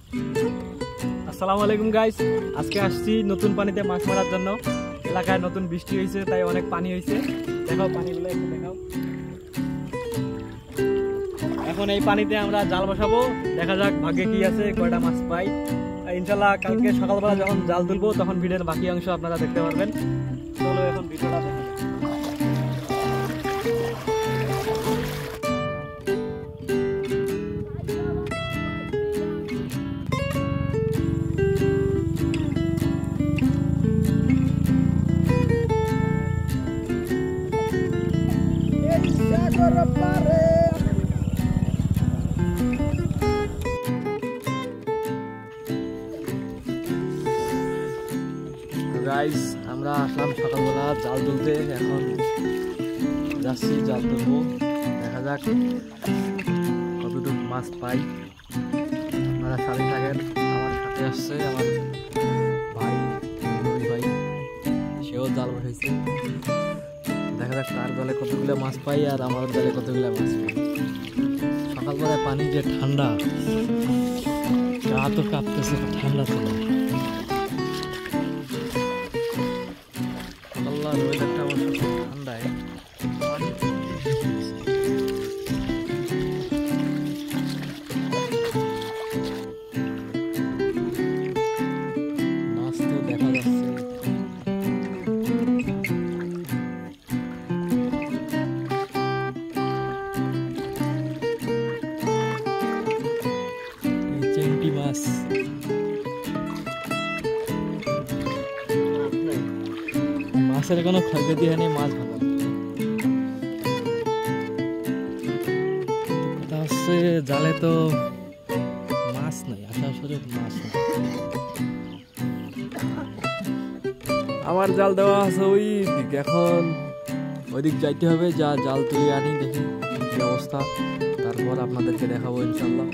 আসসালামু আলাইকুম গাইস, আজকে আসছি নতুন পানিতে মাছ মারার জন্য। এলাকায় নতুন বৃষ্টি হয়েছে, তাই অনেক পানি হয়েছে। দেখাও পানিগুলো, একটু দেখাও। এখন এই পানিতে আমরা জাল বসাবো, দেখা যাক ভাগ্যে কি আছে, কয়টা মাছ পাই। ইনশাল্লাহ কালকে সকালবেলা যখন জাল তুলবো তখন ভিডিওর বাকি অংশ আপনারা দেখতে পারবেন। চলো এখন ভিডিওটা দেখা যাক। গাইস, আমরা আসলাম সকালবেলা জাল তুলতে, এখন যাচ্ছি জাল তুলবো। দেখা যাক কতটুকু মাছ পাই। আপনারা সাথে থাকেন। আমার সাথে আসছে আমার ভাই, ভাই, সেও জাল বসাইছে। দেখা যাক তার জালে কতগুলো মাছ পাই আর আমার জালে কতগুলো মাছ পাই। সকালবেলায় পানি যে ঠান্ডা, গা তো কাঁপতেছে, ঠান্ডা ছিল। সকালবেলার ওয়েদারটা অবশ্য ঠান্ডায়। মাছ তো দেখা যাচ্ছে। চেংটি মাছ, মাছের কোনো ক্ষয়ক্ষতি হয়নি, মাছ ভালো। কথা হচ্ছে জালে তো মাছ নাই, আসার সুযোগ মাছ নাই। আমার জাল দেওয়া আছে ওই দিক, এখন ওইদিক যাইতে হবে, যা জাল তুলে আনি, দেখি কি অবস্থা, তারপর আপনাদেরকে দেখাবো ইনশাল্লাহ।